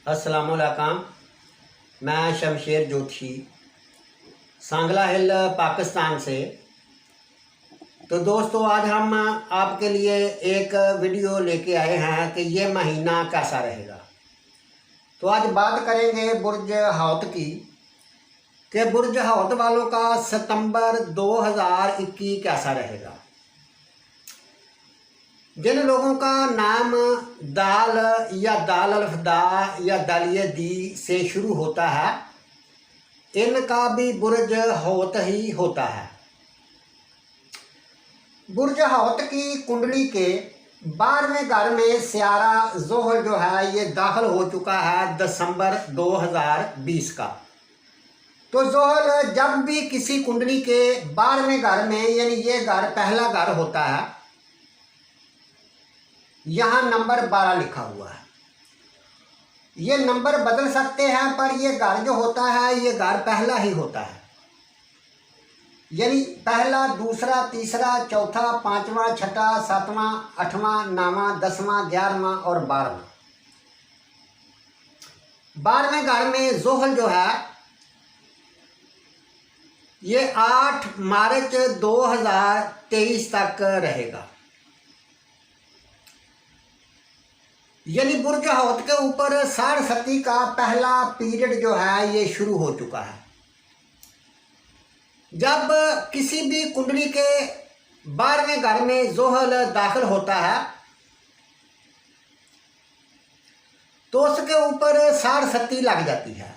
अस्सलाम वालेकुम। मैं शमशेर जोशी सांगला हिल पाकिस्तान से। तो दोस्तों, आज हम आपके लिए एक वीडियो लेके आए हैं कि ये महीना कैसा रहेगा। तो आज बात करेंगे बुर्ज हौत की कि बुर्ज हौत वालों का सितंबर 2021 कैसा रहेगा। जिन लोगों का नाम दाल या दाल अल्फदा या दालिए दी से शुरू होता है, इनका भी बुर्ज हौत ही होता है। बुर्ज हौत की कुंडली के 12वें घर में स्यारा जोहल जो है ये दाखिल हो चुका है दिसंबर 2020 का। तो जोहल जब भी किसी कुंडली के 12वें घर में, यानी ये घर पहला घर होता है, यहाँ नंबर 12 लिखा हुआ है। ये नंबर बदल सकते हैं पर ये घर जो होता है ये घर पहला ही होता है, यानी पहला, दूसरा, तीसरा, चौथा, पांचवा, छठा, सातवां, आठवां, 9वां, 10वां, 11वां और 12वां। 12वें घर में जोहल जो है ये 8 मार्च 2023 तक रहेगा। यानी बुर्ज हौत के ऊपर साढ़सती का पहला पीरियड जो है ये शुरू हो चुका है। जब किसी भी कुंडली के 12वें घर में जोहल दाखिल होता है तो उसके ऊपर साढ़सती लग जाती है।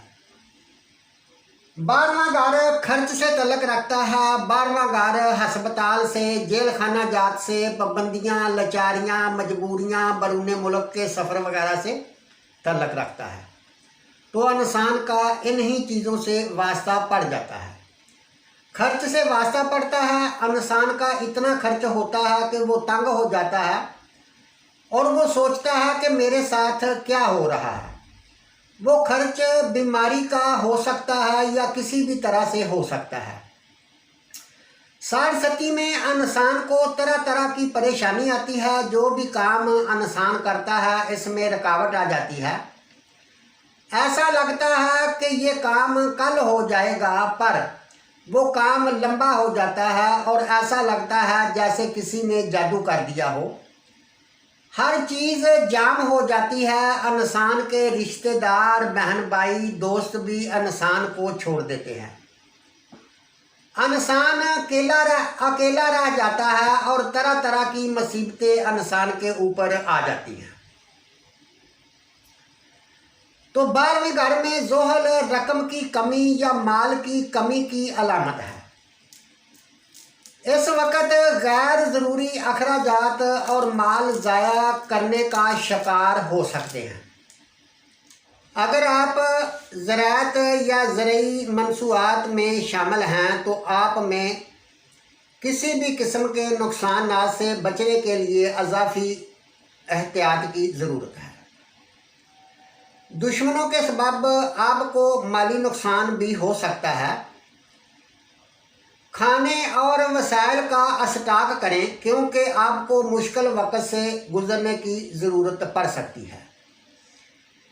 12वां घर खर्च से तल्लक रखता है। 12वां घर हस्पताल से, जेल खाना जात से, पाबंदियाँ, लाचारियाँ, मजबूरियाँ, बरूने मुल्क के सफ़र वगैरह से तल्लक रखता है। तो इंसान का इन्हीं चीज़ों से वास्ता पड़ जाता है। खर्च से वास्ता पड़ता है, इंसान का इतना खर्च होता है कि वो तंग हो जाता है और वो सोचता है कि मेरे साथ क्या हो रहा है। वो खर्च बीमारी का हो सकता है या किसी भी तरह से हो सकता है। साढ़सती में इंसान को तरह तरह की परेशानी आती है। जो भी काम इंसान करता है इसमें रुकावट आ जाती है। ऐसा लगता है कि ये काम कल हो जाएगा, पर वो काम लंबा हो जाता है और ऐसा लगता है जैसे किसी ने जादू कर दिया हो। हर चीज़ जाम हो जाती है। इंसान के रिश्तेदार, बहन भाई, दोस्त भी इंसान को छोड़ देते हैं। इंसान अकेला रह जाता है और तरह तरह की मुसीबतें इंसान के ऊपर आ जाती हैं। तो 12वें घर में जोहल रकम की कमी या माल की कमी की अलामत है। इस वक्त गैर ज़रूरी अखराजात और माल ज़ाया करने का शिकार हो सकते हैं। अगर आप ज़राअत या ज़रई मंसूआत में शामिल हैं तो आप में किसी भी किस्म के नुकसान से बचने के लिए अज़ाफ़ी एहतियात की ज़रूरत है। दुश्मनों के सबब आपको माली नुकसान भी हो सकता है। खाने और वसाइल का स्टॉक करें क्योंकि आपको मुश्किल वक्त से गुजरने की ज़रूरत पड़ सकती है।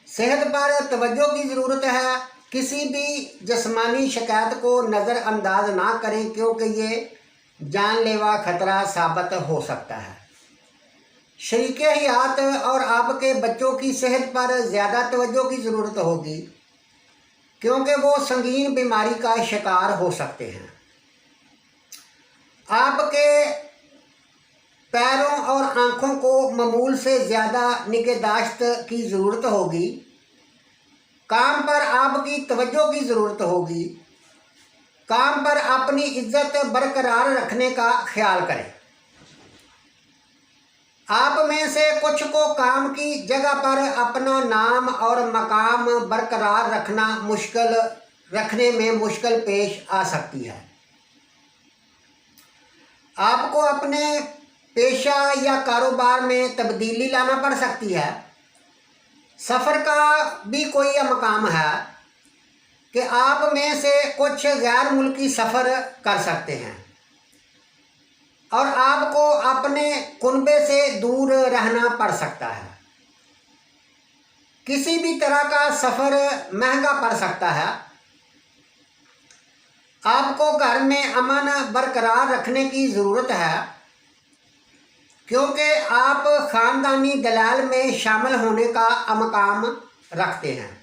सेहत पर तवज्जो की ज़रूरत है। किसी भी जिस्मानी शिकायत को नज़रअंदाज ना करें क्योंकि ये जानलेवा खतरा साबित हो सकता है। शरीके हयात और आपके बच्चों की सेहत पर ज़्यादा तवज्जो की ज़रूरत होगी क्योंकि वो संगीन बीमारी का शिकार हो सकते हैं। आपके पैरों और आँखों को मामूल से ज़्यादा निगहदाश्त की ज़रूरत होगी। काम पर आपकी तवज्जो की ज़रूरत होगी। काम पर अपनी इज्जत बरकरार रखने का ख्याल करें। आप में से कुछ को काम की जगह पर अपना नाम और मकाम बरकरार रखने में मुश्किल पेश आ सकती है। आपको अपने पेशा या कारोबार में तब्दीली लाना पड़ सकती है। सफ़र का भी कोई मकाम है कि आप में से कुछ गैर मुल्की सफ़र कर सकते हैं और आपको अपने कुनबे से दूर रहना पड़ सकता है। किसी भी तरह का सफ़र महंगा पड़ सकता है। आपको घर में अमन बरकरार रखने की ज़रूरत है, क्योंकि आप ख़ानदानी दलाल में शामिल होने का अमकाम रखते हैं।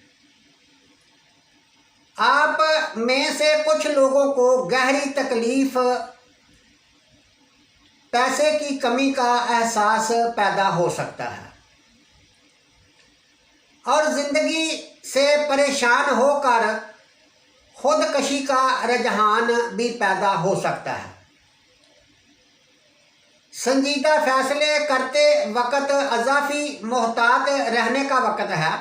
आप में से कुछ लोगों को गहरी तकलीफ़, पैसे की कमी का एहसास पैदा हो सकता है और ज़िंदगी से परेशान होकर खुदकशी का रुझान भी पैदा हो सकता है। संजीदा फैसले करते वक्त अज़ाफ़ी मोहतात रहने का वक्त है।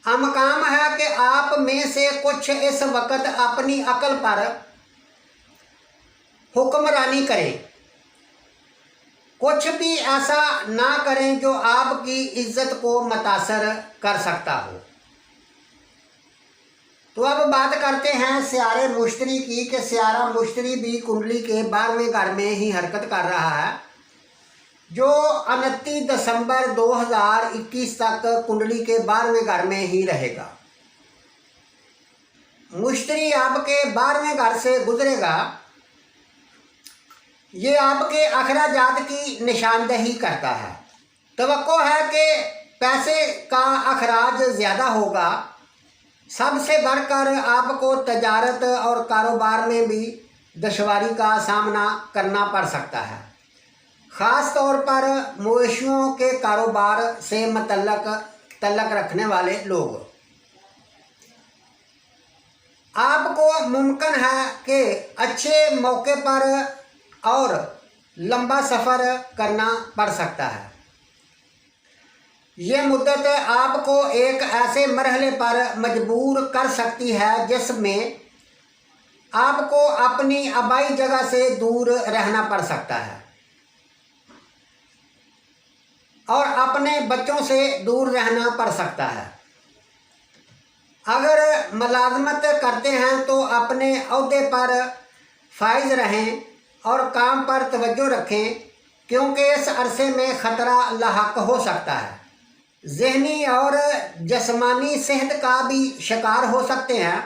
अमकाम है कि आप में से कुछ इस वक्त अपनी अकल पर हुक्मरानी करें, कुछ भी ऐसा ना करें जो आपकी इज्जत को मुतासर कर सकता हो। तो अब बात करते हैं सियारे मुश्तरी की कि सियारा मुश्तरी भी कुंडली के 12वें घर में ही हरकत कर रहा है, जो 29 दिसंबर 2021 तक कुंडली के 12वें घर में ही रहेगा। मुश्तरी आपके 12वें घर से गुजरेगा। ये आपके अखराजात की निशानदही करता है। तवक्को है कि पैसे का अखराज ज़्यादा होगा। सबसे बढ़कर आपको तजारत और कारोबार में भी दुश्वारी का सामना करना पड़ सकता है, ख़ास तौर पर मवेशियों के कारोबार से तल्लक रखने वाले लोग। आपको मुमकिन है कि अच्छे मौके पर और लंबा सफ़र करना पड़ सकता है। ये मुद्दत आपको एक ऐसे मरहले पर मजबूर कर सकती है जिसमें आपको अपनी आबाई जगह से दूर रहना पड़ सकता है और अपने बच्चों से दूर रहना पड़ सकता है। अगर मुलाजमत करते हैं तो अपने ओहदे पर फाइज रहें और काम पर तवज्जो रखें, क्योंकि इस अरसे में ख़तरा लाहक हो सकता है। ज़हनी और जिस्मानी सेहत का भी शिकार हो सकते हैं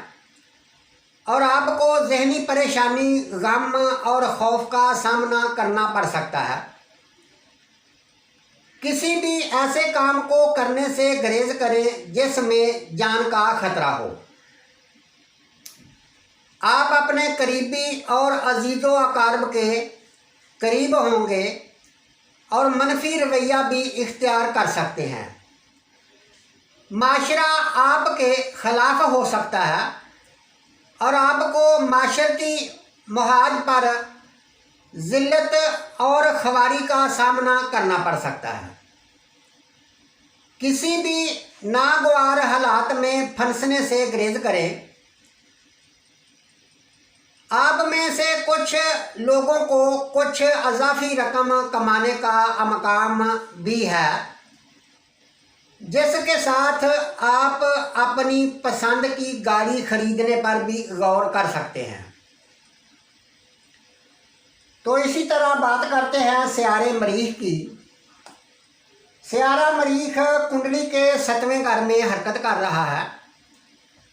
और आपको ज़हनी परेशानी, गम और खौफ का सामना करना पड़ सकता है। किसी भी ऐसे काम को करने से गुरेज करें जिसमें जान का खतरा हो। आप अपने करीबी और अजीज़ो अकारब के करीब होंगे और मनफी रवैया भी इख्तियार कर सकते हैं। माशरा आपके खिलाफ हो सकता है और आपको माशरती मुहाज पर ज़िल्लत और ख़वारी का सामना करना पड़ सकता है। किसी भी नागवार हालात में फंसने से गुरेज करें। आप में से कुछ लोगों को कुछ अज़ाफ़ी रकम कमाने का अमकाम भी है, जिसके साथ आप अपनी पसंद की गाड़ी खरीदने पर भी गौर कर सकते हैं। तो इसी तरह बात करते हैं सियारे मरीख की। सियारा मरीख कुंडली के 7वें घर में हरकत कर रहा है,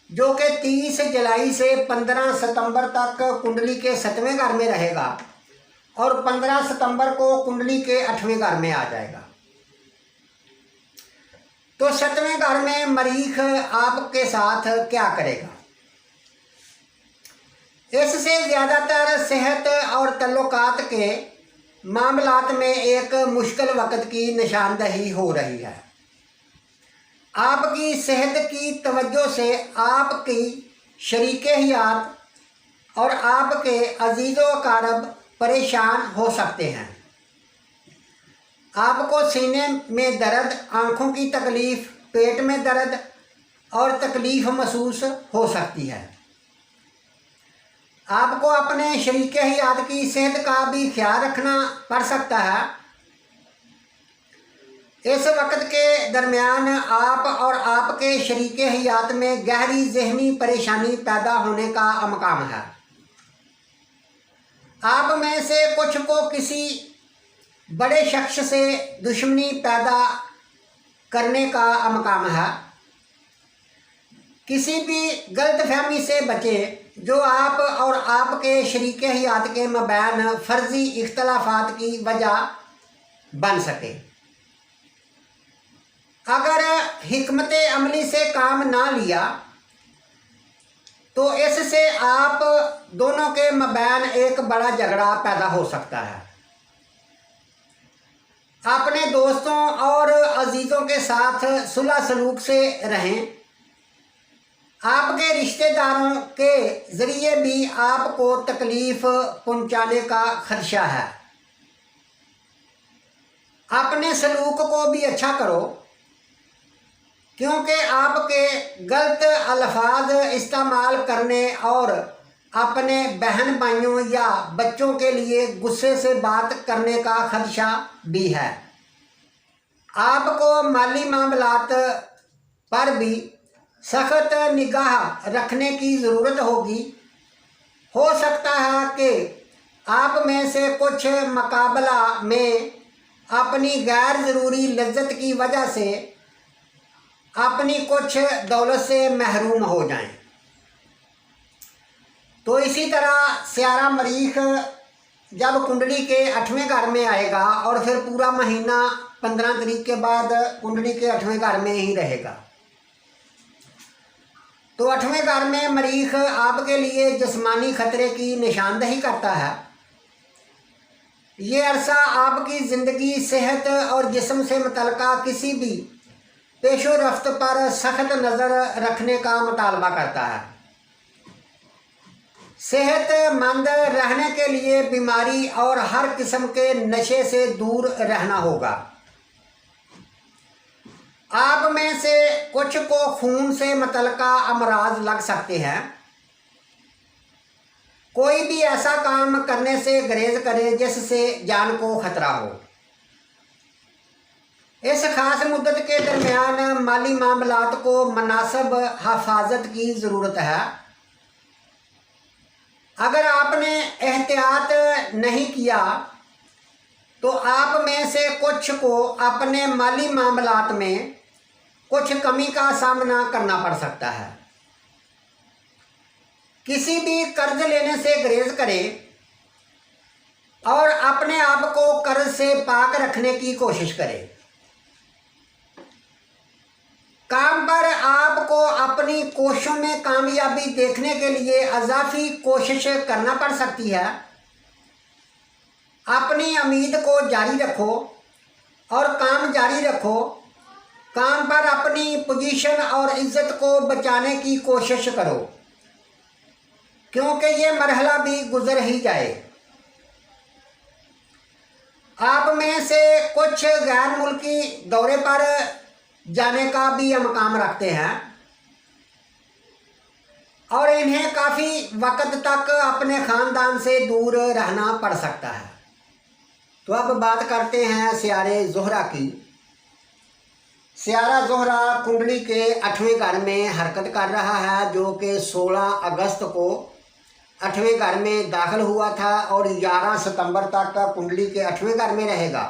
जो कि 30 जुलाई से 15 सितंबर तक कुंडली के 7वें घर में रहेगा और 15 सितंबर को कुंडली के 8वें घर में आ जाएगा। तो 7वें घर में मरीख आपके साथ क्या करेगा? इससे ज़्यादातर सेहत और तल्लुकात के मामलात में एक मुश्किल वक्त की निशानदही हो रही है। आपकी सेहत की तवज्जो से आपकी शरीके हयात और आपके अजीज़ो अकारब परेशान हो सकते हैं। आपको सीने में दर्द, आँखों की तकलीफ़, पेट में दर्द और तकलीफ़ महसूस हो सकती है। आपको अपने शरीके हयात की सेहत का भी ख्याल रखना पड़ सकता है। इस वक्त के दरमियान आप और आपके शरीके हयात में गहरी ज़हनी परेशानी पैदा होने का अमकाम है। आप में से कुछ को किसी बड़े शख्स से दुश्मनी पैदा करने का मकाम है। किसी भी गलतफहमी से बचें जो आप और आपके शरीके हयात के मबैन फर्जी इख्तलाफात की वजह बन सके। अगर हिकमत अमली से काम ना लिया तो इससे आप दोनों के मबैन एक बड़ा झगड़ा पैदा हो सकता है। अपने दोस्तों और अजीज़ों के साथ सुलह सलूक से रहें। आपके रिश्तेदारों के ज़रिए भी आपको तकलीफ़ पहुंचाने का खदशा है। अपने सलूक को भी अच्छा करो, क्योंकि आपके गलत अल्फाज इस्तेमाल करने और अपने बहन भाइयों या बच्चों के लिए गुस्से से बात करने का खदशा भी है। आपको माली मामलात पर भी सख्त निगाह रखने की ज़रूरत होगी। हो सकता है कि आप में से कुछ मुकाबला में अपनी गैर ज़रूरी लज्जत की वजह से अपनी कुछ दौलत से महरूम हो जाएं। तो इसी तरह स्यारा मरीख जब कुंडली के 8वें घर में आएगा और फिर पूरा महीना 15 तारीख के बाद कुंडली के 8वें घर में ही रहेगा। तो 8वें घर में मरीख आपके लिए जिस्मानी खतरे की निशानदही करता है। ये अरसा आपकी ज़िंदगी, सेहत और जिस्म से मुतल्लिका किसी भी पेशो रफ्त पर सख्त नज़र रखने का मुतालबा करता है। सेहतमंद रहने के लिए बीमारी और हर किस्म के नशे से दूर रहना होगा। आप में से कुछ को खून से मुतल्लिका अमराज लग सकते हैं। कोई भी ऐसा काम करने से गुरेज करे जिससे जान को खतरा हो। इस खास मुद्दत के दरमियान माली मामलात को मुनासिब हिफाजत की ज़रूरत है। अगर आपने एहतियात नहीं किया तो आप में से कुछ को अपने माली मामलात में कुछ कमी का सामना करना पड़ सकता है। किसी भी कर्ज लेने से गुरेज करें और अपने आप को कर्ज से पाक रखने की कोशिश करें। काम पर आपको अपनी कोशिशों में कामयाबी देखने के लिए अज़ाफ़ी कोशिश करना पड़ सकती है। अपनी उम्मीद को जारी रखो और काम जारी रखो। काम पर अपनी पोजीशन और इज्जत को बचाने की कोशिश करो, क्योंकि ये मरहला भी गुजर ही जाए। आप में से कुछ गैर मुल्की दौरे पर जाने का भी इम्कान रखते हैं और इन्हें काफ़ी वक्त तक अपने ख़ानदान से दूर रहना पड़ सकता है। तो अब बात करते हैं सियारे ज़ोहरा की। सियारा ज़ोहरा कुंडली के 8वें घर में हरकत कर रहा है, जो कि 16 अगस्त को 8वें घर में दाखिल हुआ था और 11 सितंबर तक कुंडली के 8वें घर में रहेगा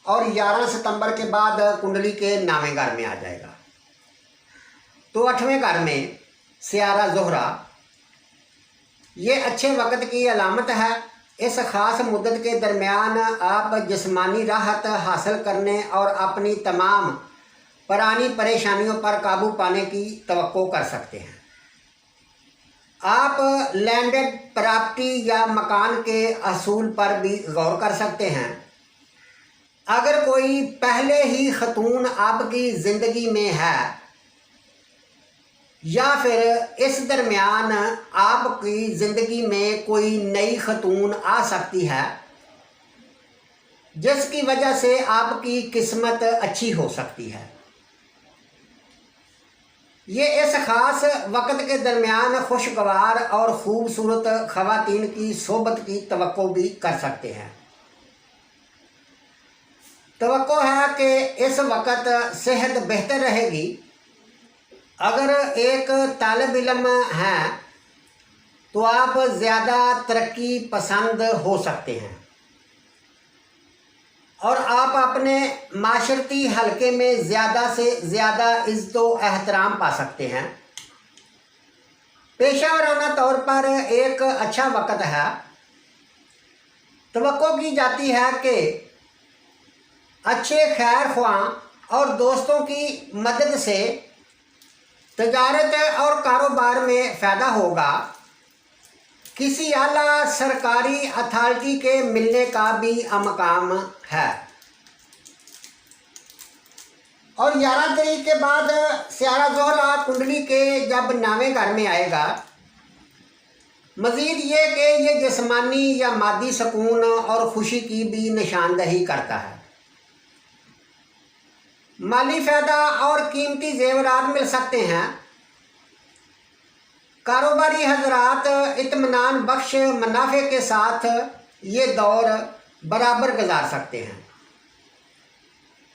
और 11 सितंबर के बाद कुंडली के 9वें घर में आ जाएगा। तो 8वें घर में सियारा ज़ोहरा ये अच्छे वक्त की अलामत है। इस ख़ास मुद्दत के दरमियान आप जिस्मानी राहत हासिल करने और अपनी तमाम पुरानी परेशानियों पर काबू पाने की तवक्को कर सकते हैं। आप लैंडेड प्रॉपर्टी या मकान के असूल पर भी गौर कर सकते हैं। अगर कोई पहले ही खतून आपकी ज़िंदगी में है या फिर इस दरमियान आपकी ज़िंदगी में कोई नई खतून आ सकती है, जिसकी वजह से आपकी किस्मत अच्छी हो सकती है। ये इस ख़ास वक्त के दरमियान खुशगवार और ख़ूबसूरत ख़वातीन की सोबत की तवक्को भी कर सकते हैं। तवक्को है कि इस वक्त सेहत बेहतर रहेगी। अगर एक तालिब इल्म हैं तो आप ज़्यादा तरक्की पसंद हो सकते हैं। और आप अपने माशरती हलके में ज़्यादा से ज़्यादा इज़्ज़त व एहतराम पा सकते हैं। पेशेवराना तौर पर एक अच्छा वक्त है। तवक्को की जाती है कि अच्छे खैर ख्वाह और दोस्तों की मदद से तजारत और कारोबार में फ़ायदा होगा। किसी आला सरकारी अथॉरिटी के मिलने का भी अमकाम है। और 11 तारीख के बाद सियारा ज़ोहरा कुंडली के जब 9वें घर में आएगा, मज़ीद ये कि ये जिस्मानी या मादी सुकून और ख़ुशी की भी निशानदही करता है। माली फ़ायदा और कीमती ज़ेवरात मिल सकते हैं। कारोबारी हजरात इत्मीनान बख्श मुनाफे के साथ ये दौर बराबर गुजार सकते हैं।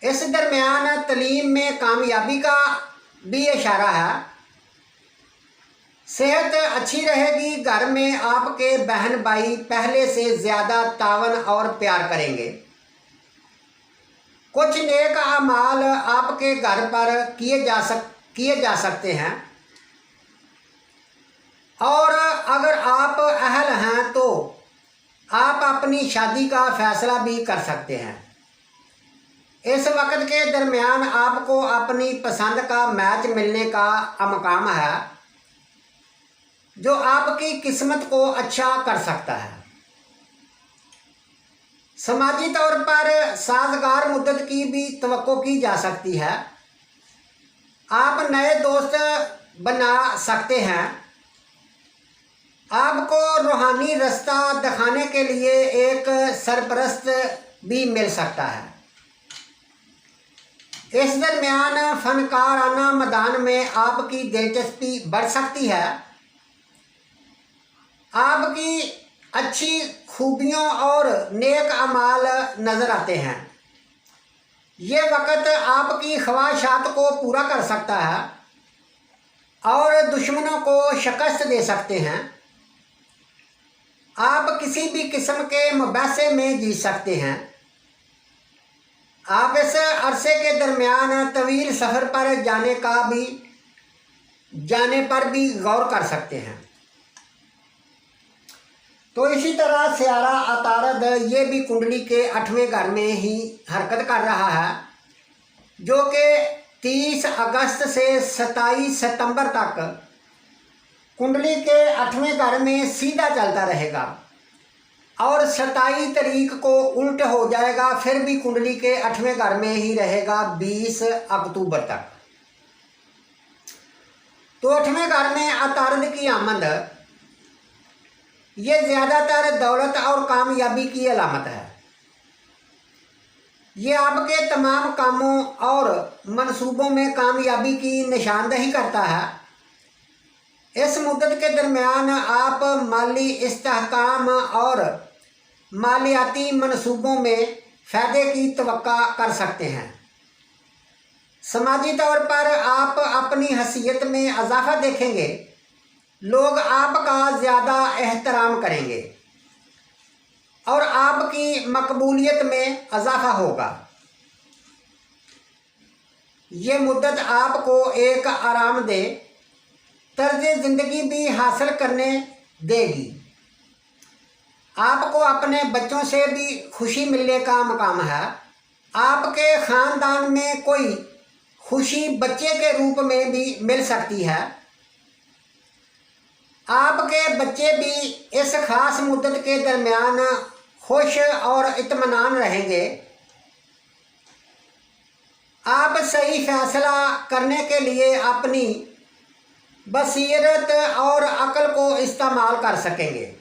इस दरमियान तलीम में कामयाबी का भी इशारा है। सेहत अच्छी रहेगी। घर में आपके बहन भाई पहले से ज़्यादा तावन और प्यार करेंगे। कुछ नेक अमाल आपके घर पर किए जा सकते हैं। और अगर आप अहल हैं तो आप अपनी शादी का फ़ैसला भी कर सकते हैं। इस वक्त के दरमियान आपको अपनी पसंद का मैच मिलने का अमकाम है, जो आपकी किस्मत को अच्छा कर सकता है। समाजी तौर पर साजगार मुद्दत की भी तवक्को की जा सकती है। आप नए दोस्त बना सकते हैं। आपको रूहानी रास्ता दिखाने के लिए एक सरपरस्त भी मिल सकता है। इस दरमियान फनकाराना मैदान में आपकी दिलचस्पी बढ़ सकती है। आपकी अच्छी खूबियों और नेक अमाल नज़र आते हैं। ये वक्त आपकी ख्वाहिशात को पूरा कर सकता है और दुश्मनों को शिकस्त दे सकते हैं। आप किसी भी किस्म के मुबासे में जीत सकते हैं। आप इस अरसे के दरमियान तवील सफ़र पर जाने पर भी गौर कर सकते हैं। तो इसी तरह सियारा अतारद ये भी कुंडली के 8वें घर में ही हरकत कर रहा है, जो कि 30 अगस्त से 27 सितंबर तक कुंडली के 8वें घर में सीधा चलता रहेगा और 27 तारीख को उल्ट हो जाएगा। फिर भी कुंडली के 8वें घर में ही रहेगा 20 अक्टूबर तक। तो 8वें घर में अतारद की आमद ये ज़्यादातर दौलत और कामयाबी की अलामत है। ये आपके तमाम कामों और मंसूबों में कामयाबी की निशानदही करता है। इस मुद्दत के दरमियान आप माली इस्तेहकाम और मालियाती मंसूबों में फ़ायदे की तवक्का कर सकते हैं। समाजी तौर पर आप अपनी हैसियत में इजाफा देखेंगे। लोग आपका ज़्यादा एहतराम करेंगे और आपकी मकबूलियत में इजाफा होगा। ये मुद्दत आपको एक आरामदेह तर्ज ज़िंदगी भी हासिल करने देगी। आपको अपने बच्चों से भी खुशी मिलने का मकाम है। आपके ख़ानदान में कोई खुशी बच्चे के रूप में भी मिल सकती है। आपके बच्चे भी इस ख़ास मुद्दत के दरमियान खुश और इत्मीनान रहेंगे। आप सही फैसला करने के लिए अपनी बसीरत और अक्ल को इस्तेमाल कर सकेंगे।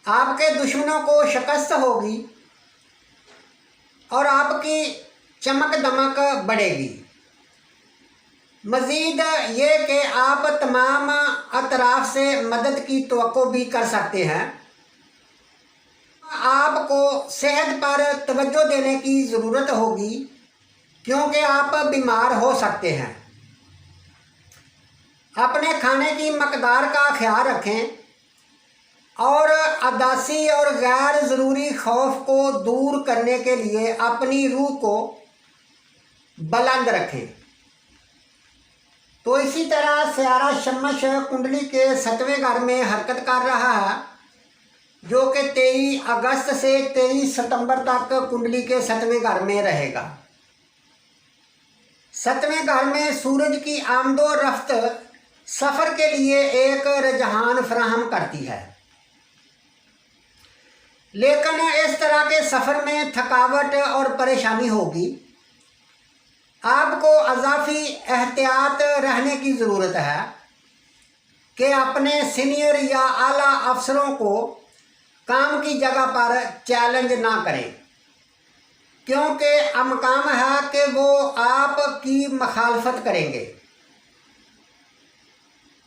आपके दुश्मनों को शिकस्त होगी और आपकी चमक दमक बढ़ेगी। मज़ीद ये कि आप तमाम अतराफ़ से मदद की तवक्को भी कर सकते हैं। आपको सेहत पर तवज्जो देने की ज़रूरत होगी, क्योंकि आप बीमार हो सकते हैं। अपने खाने की मकदार का ख्याल रखें। और अदासी और गैर ज़रूरी खौफ को दूर करने के लिए अपनी रूह को बुलंद रखें। तो इसी तरह सियारा शमश कुंडली के 7वें घर में हरकत कर रहा है, जो कि 23 अगस्त से 23 सितंबर तक कुंडली के 7वें घर में रहेगा। 7वें घर में सूरज की आमदो रफ्त सफ़र के लिए एक रुझान फराहम करती है, लेकिन इस तरह के सफ़र में थकावट और परेशानी होगी। आपको अज़ाफ़ी एहतियात रहने की ज़रूरत है कि अपने सीनियर या आला अफसरों को काम की जगह पर चैलेंज ना करें, क्योंकि अमकाम है कि वो आपकी मुखालफत करेंगे,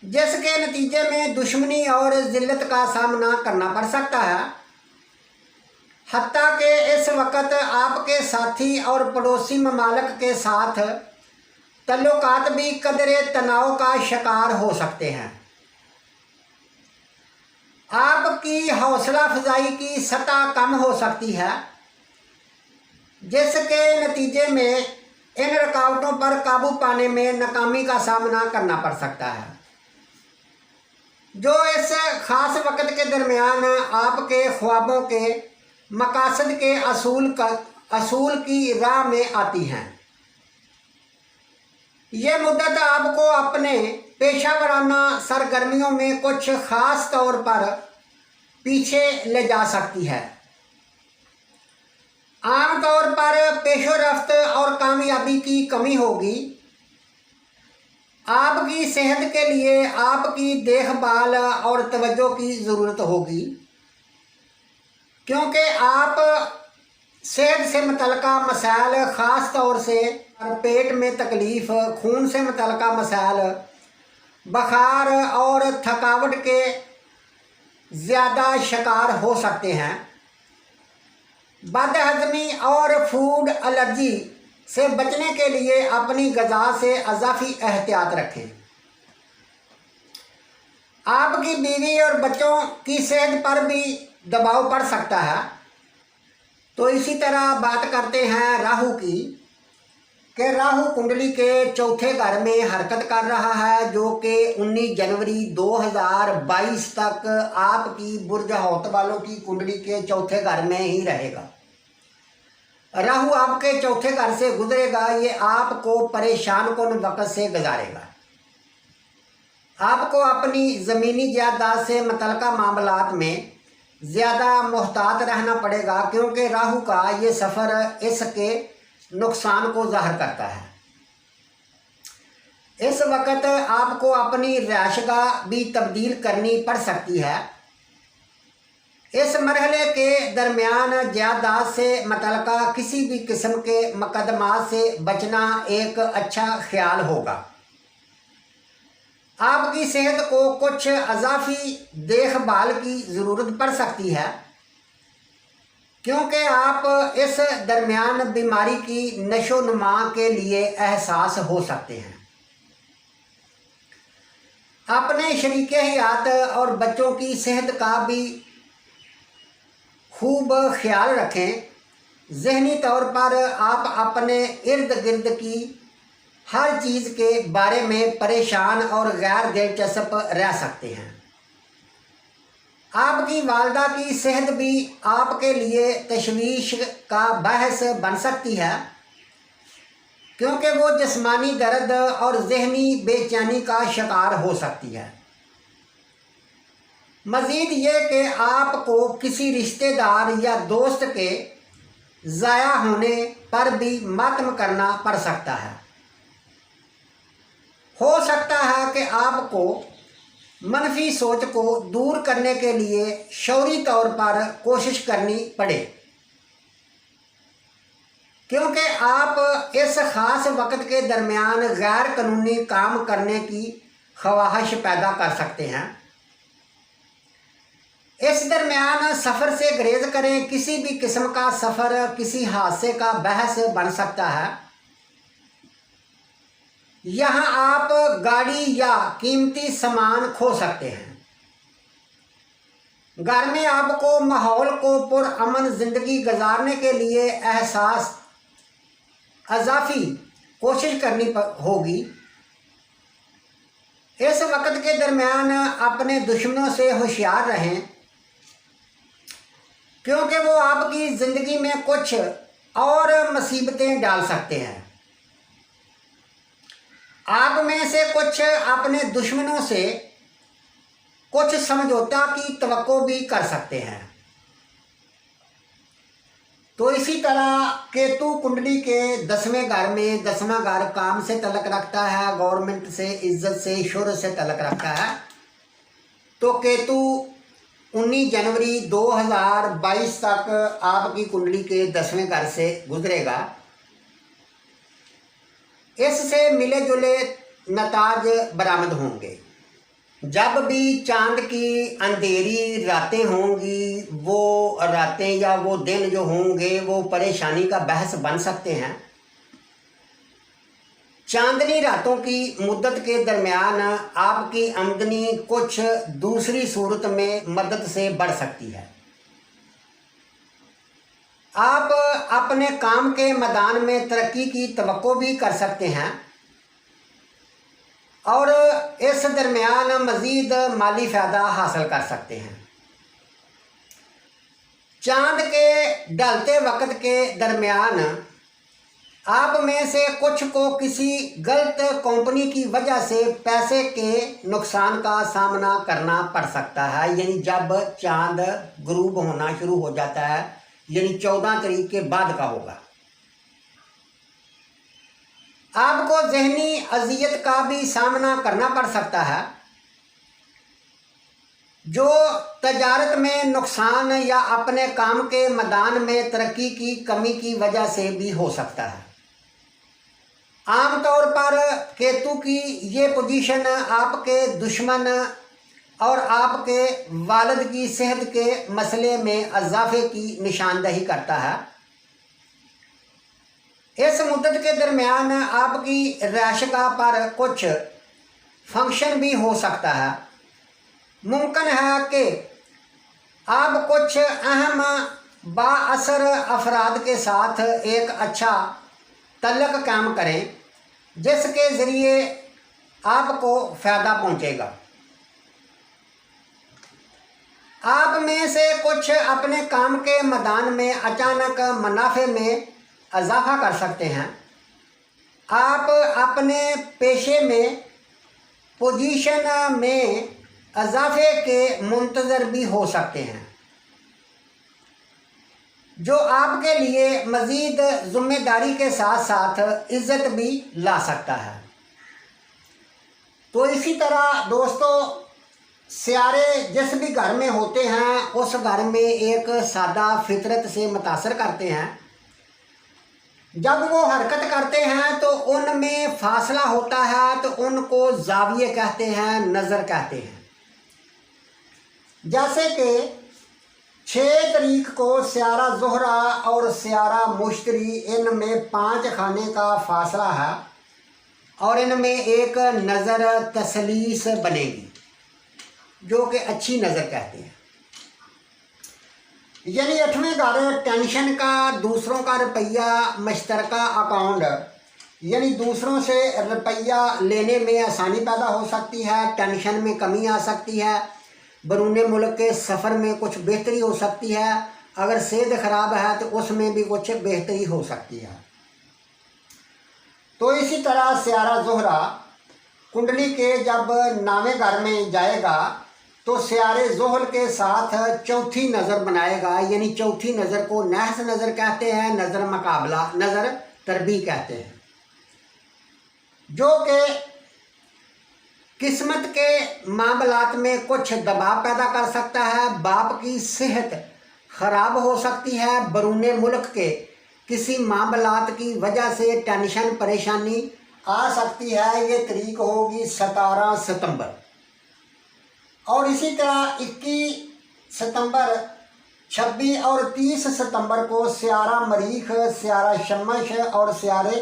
जिसके नतीजे में दुश्मनी और ज़िल्लत का सामना करना पड़ सकता है। हत्ता कि इस वक्त आपके साथी और पड़ोसी ममालिक के साथ तल्लुकात भी कदरे तनाव का शिकार हो सकते हैं। आपकी हौसला अफजाई की सतह कम हो सकती है, जिसके नतीजे में इन रुकावटों पर काबू पाने में नाकामी का सामना करना पड़ सकता है, जो इस ख़ास वक्त के दरमियान आपके ख्वाबों के मकासद के असूल की राह में आती हैं। ये मुद्दत आपको अपने पेशा वराना सरगर्मियों में कुछ ख़ास तौर पर पीछे ले जा सकती है। आम तौर पर पेशो रफ्त और कामयाबी की कमी होगी। आपकी सेहत के लिए आपकी देखभाल और तवज्जो की ज़रूरत होगी, क्योंकि आप सेहत से मुतल्लिका मसाइल, ख़ास तौर से पेट में तकलीफ़, खून से मुतल्लिका मसाइल, बुखार और थकावट के ज़्यादा शिकार हो सकते हैं। बदहज़मी और फूड एलर्जी से बचने के लिए अपनी ग़िज़ा से अज़ाफ़ी एहतियात रखें। आपकी बीवी और बच्चों की सेहत पर भी दबाव पड़ सकता है। तो इसी तरह बात करते हैं राहु की, कि राहु कुंडली के 4थे घर में हरकत कर रहा है, जो कि 19 जनवरी 2022 तक आपकी बुर्ज हौत वालों की कुंडली के 4थे घर में ही रहेगा। राहु आपके 4थे घर से गुजरेगा, ये आपको परेशान कुन वक्त से गुजारेगा। आपको अपनी ज़मीनी जायदाद से मुतल्लिका मामलात में ज़्यादा मुहतात रहना पड़ेगा, क्योंकि राहु का ये सफ़र इसके नुकसान को ज़ाहिर करता है। इस वक्त आपको अपनी रिहाइशगाह भी तब्दील करनी पड़ सकती है। इस मरहले के दरमियान जायदाद से मुतल्लिका किसी भी किस्म के मुकदमात से बचना एक अच्छा ख्याल होगा। आपकी सेहत को कुछ अज़ाफ़ी देखभाल की ज़रूरत पड़ सकती है, क्योंकि आप इस दरमियान बीमारी की नशो नुमा के लिए एहसास हो सकते हैं। अपने शरीके हयात और बच्चों की सेहत का भी खूब ख्याल रखें। ज़हनी तौर पर आप अपने इर्द गिर्द की हर चीज़ के बारे में परेशान और गैर दिलचस्प रह सकते हैं। आपकी वालदा की सेहत भी आपके लिए तशवीश का बहस बन सकती है, क्योंकि वो जिस्मानी दर्द और ज़हनी बेचैनी का शिकार हो सकती है। मज़ीद ये कि आपको किसी रिश्तेदार या दोस्त के ज़ाया होने पर भी मातम करना पड़ सकता है। हो सकता है कि आपको मनफी सोच को दूर करने के लिए शौरी तौर पर कोशिश करनी पड़े, क्योंकि आप इस ख़ास वक्त के दरमियान गैर कानूनी काम करने की ख्वाहिश पैदा कर सकते हैं। इस दरमियान सफ़र से गुरेज करें। किसी भी किस्म का सफ़र किसी हादसे का बहस बन सकता है। यहाँ आप गाड़ी या कीमती सामान खो सकते हैं। घर में आपको माहौल को पुरअमन ज़िंदगी गुजारने के लिए एहसास अजाफी कोशिश करनी होगी। इस वक्त के दरमियान अपने दुश्मनों से होशियार रहें, क्योंकि वो आपकी ज़िंदगी में कुछ और मुसीबतें डाल सकते हैं। आप में से कुछ अपने दुश्मनों से कुछ समझौता की तवक्को भी कर सकते हैं। तो इसी तरह केतु कुंडली के 10वें घर में, 10वां घर काम से तल्लक रखता है, गवर्नमेंट से, इज्जत से, शोहरत से तल्लक रखता है। तो केतु 19 जनवरी 2022 तक आपकी कुंडली के 10वें घर से गुजरेगा। इससे मिले जुले नताज बरामद होंगे। जब भी चांद की अंधेरी रातें होंगी, वो रातें या वो दिन जो होंगे वो परेशानी का बहस बन सकते हैं। चांदनी रातों की मुद्दत के दरमियान आपकी आमदनी कुछ दूसरी सूरत में मदद से बढ़ सकती है। आप अपने काम के मैदान में तरक्की की तवक्को भी कर सकते हैं और इस दरमियान मज़ीद माली फ़ायदा हासिल कर सकते हैं। चांद के ढलते वक्त के दरमियान आप में से कुछ को किसी गलत कंपनी की वजह से पैसे के नुकसान का सामना करना पड़ सकता है। यानी जब चांद गुरूब होना शुरू हो जाता है, यानी 14 तारीख के बाद का होगा, आपको ज़हनी अजियत का भी सामना करना पड़ सकता है, जो तजारत में नुकसान या अपने काम के मैदान में तरक्की की कमी की वजह से भी हो सकता है। आमतौर पर केतु की ये पोजीशन आपके दुश्मन और आपके वालिद की सेहत के मसले में इजाफे की निशानदही करता है। इस मुद्दत के दरमियान आपकी रैशगाह पर कुछ फंक्शन भी हो सकता है। मुमकिन है कि आप कुछ अहम बाअसर अफराद के साथ एक अच्छा तल्लक कायम करें, जिसके ज़रिए आपको फ़ायदा पहुंचेगा। आप में से कुछ अपने काम के मैदान में अचानक मुनाफे में इजाफा कर सकते हैं। आप अपने पेशे में पोजीशन में इजाफे के मुंतज़र भी हो सकते हैं, जो आपके लिए मज़ीद ज़िम्मेदारी के साथ साथ इज़्ज़त भी ला सकता है। तो इसी तरह दोस्तों, सियारे जिस भी घर में होते हैं उस घर में एक सादा फितरत से मुतासर करते हैं। जब वो हरकत करते हैं तो उनमें फासला होता है, तो उनको जाविये कहते हैं, नज़र कहते हैं। जैसे कि 6 तारीख को सियारा ज़ोहरा और सियारा मुश्तरी, इनमें 5 खाने का फासला है और इनमें एक नज़र तसलीस बनेगी, जो कि अच्छी नज़र कहते हैं। यानी 8वें घर टेंशन का, दूसरों का रुपया, मुश्तरका अकाउंट, यानी दूसरों से रुपया लेने में आसानी पैदा हो सकती है, टेंशन में कमी आ सकती है, बरूने मुल्क के सफ़र में कुछ बेहतरी हो सकती है, अगर सेहत ख़राब है तो उसमें भी कुछ बेहतरी हो सकती है। तो इसी तरह सियारा ज़ोहरा कुंडली के जब 9वें घर में जाएगा तो सियारे ज़ोहल के साथ चौथी नज़र बनाएगा। यानी चौथी नज़र को नहस नज़र कहते हैं, नज़र मुकाबला, नज़र तरबी कहते हैं, जो कि किस्मत के मामलात में कुछ दबाव पैदा कर सकता है। बाप की सेहत ख़राब हो सकती है, बरूने मुल्क के किसी मामलात की वजह से टेंशन परेशानी आ सकती है। ये तारीख होगी 17 सितंबर। और इसी तरह 21 सितंबर, 26 और 30 सितंबर को सियारा मरीख, सियारा शमश और सियारे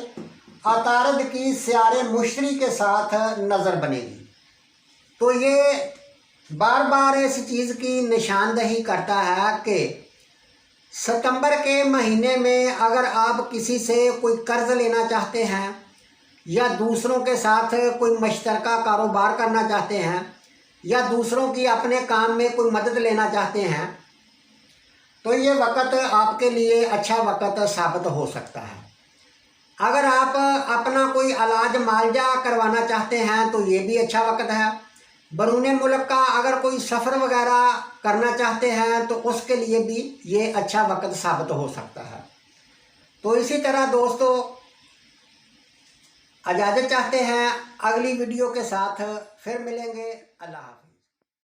अतारद की सियारे मुश्तरी के साथ नज़र बनेगी। तो ये बार बार इस चीज़ की निशानदही करता है कि सितंबर के महीने में अगर आप किसी से कोई कर्ज लेना चाहते हैं या दूसरों के साथ कोई मुश्तरका कारोबार करना चाहते हैं या दूसरों की अपने काम में कोई मदद लेना चाहते हैं, तो ये वक़्त आपके लिए अच्छा वक़्त साबित हो सकता है। अगर आप अपना कोई इलाज मालजा करवाना चाहते हैं तो ये भी अच्छा वक़्त है। बैरून मुल्क का अगर कोई सफ़र वगैरह करना चाहते हैं तो उसके लिए भी ये अच्छा वक़्त साबित हो सकता है। तो इसी तरह दोस्तों, इजाज़त चाहते हैं, अगली वीडियो के साथ फिर मिलेंगे। अल्लाह हाफ़िज़।